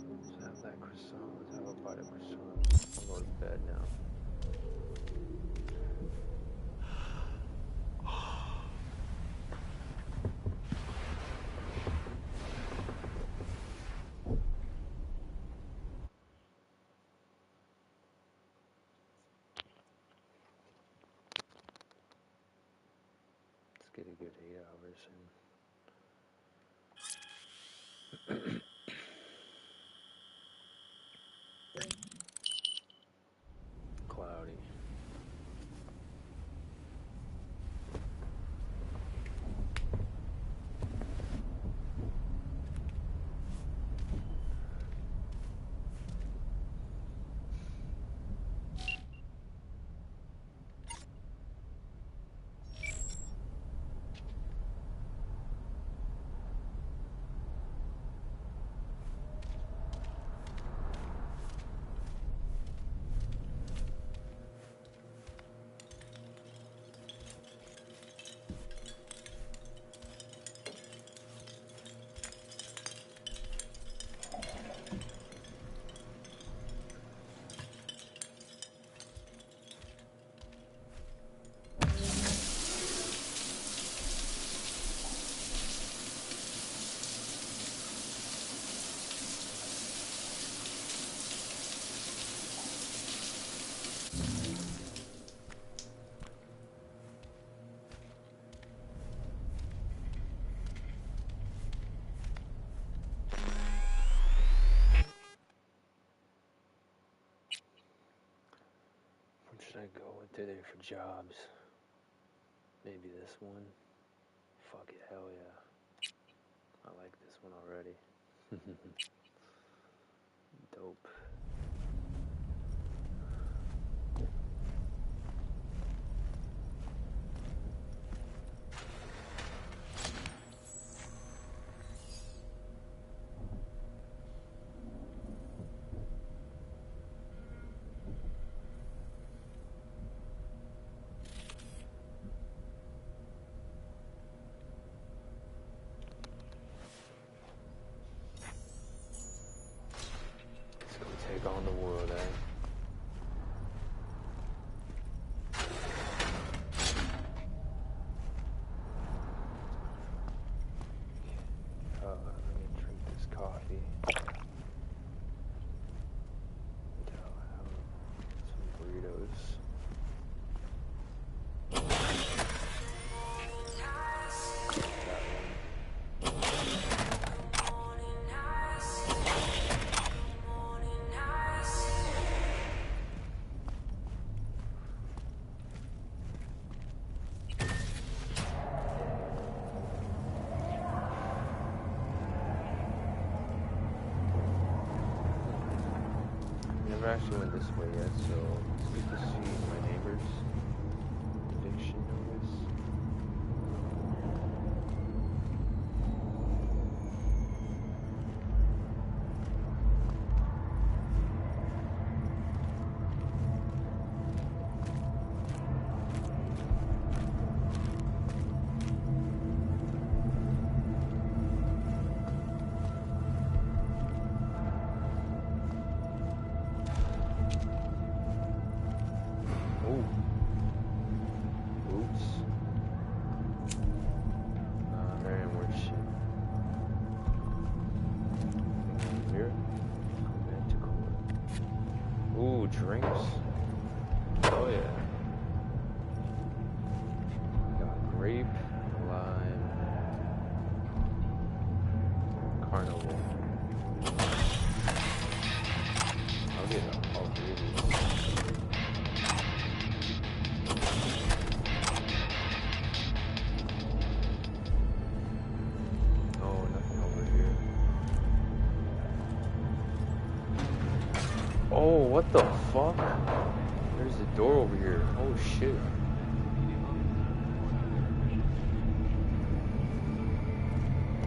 Let's have that croissant. Let's have a bite of croissant. I'll go to bed now. Let's get a good 8 hours in. Cloudy. Should I go today for jobs? Maybe this one? Fuck it, hell yeah. I like this one already. Dope. on the world, eh? Let me drink this coffee. I'll have some burritos. Never actually went this way yet, so it's good to see my neighbors. Eviction notice. Drinks. Oh yeah. Got grape, lime, carnival. I'll get all three of these. Oh, nothing over here. Oh, what the fuck? There's a door over here. Oh shit.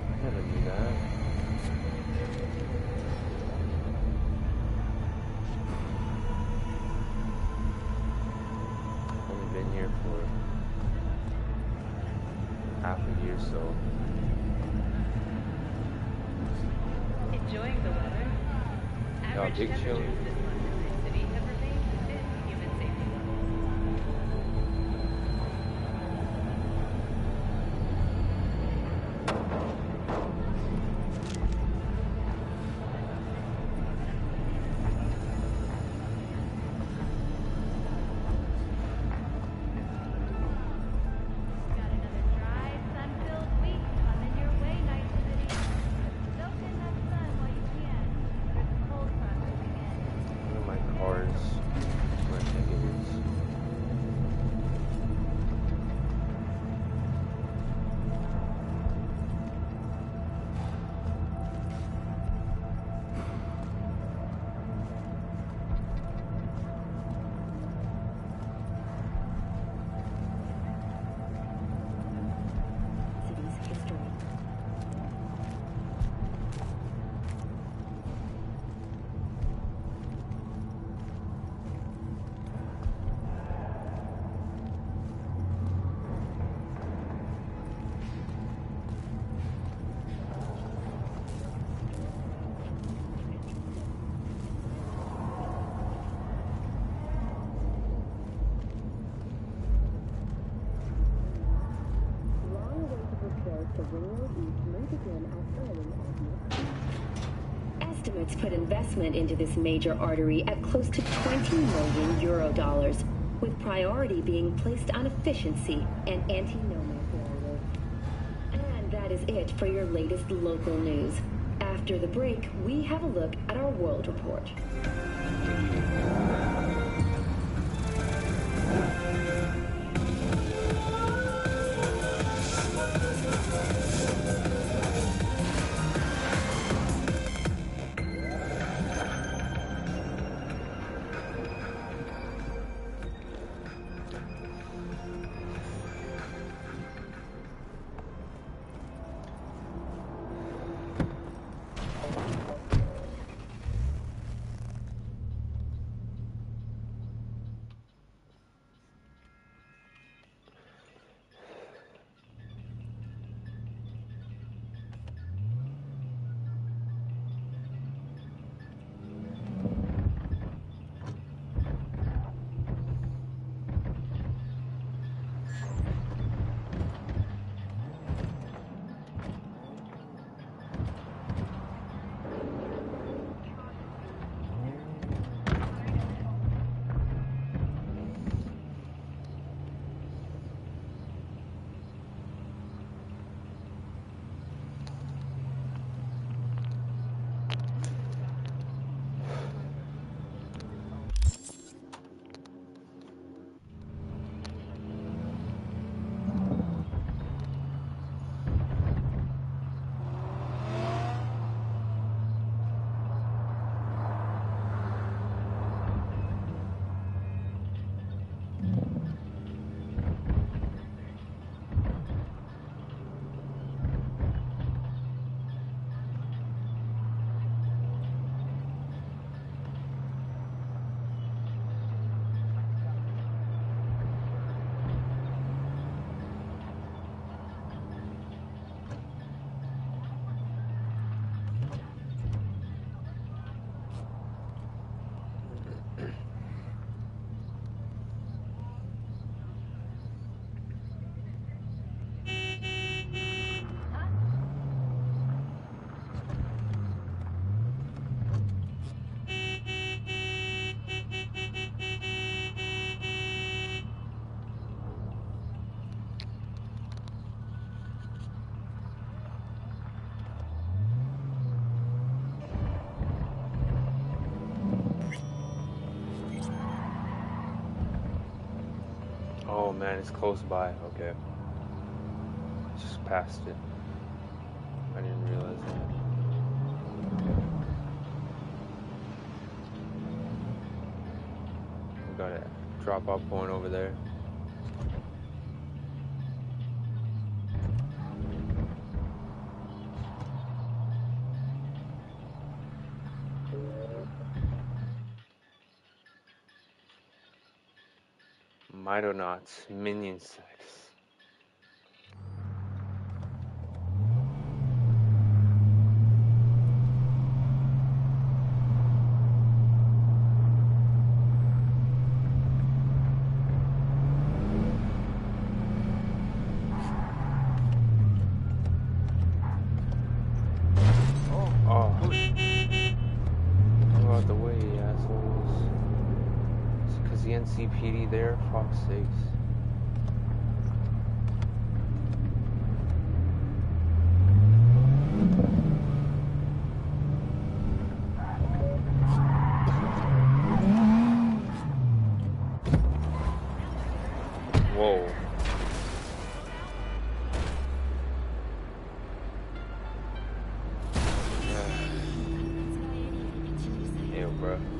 I never knew that. I've only been here for half a year, so. Enjoying the weather? Average big chill. temperatures this month in this city have remained within human safety levels. Got another dry, sun-filled week coming your way, Night City. Soak in that sun while you can. There's a cold front moving in. One of my cars, where I think it is. City's history. Long way to prepare to Railroad East may begin as early as next month. Estimates put investment into this major artery at close to 20 million euro dollars, with priority being placed on efficiency and anti-Nomad barriers. And that is it for your latest local news. After the break, we have a look at our world report. man, it's close by. Okay. Just passed it. I didn't realize that. We got a drop-off point over there. Mydonauts, minion sex. Oh. Go out the way, assholes. It's because the NCPD there, fuck's sakes. Whoa. Ew, bro.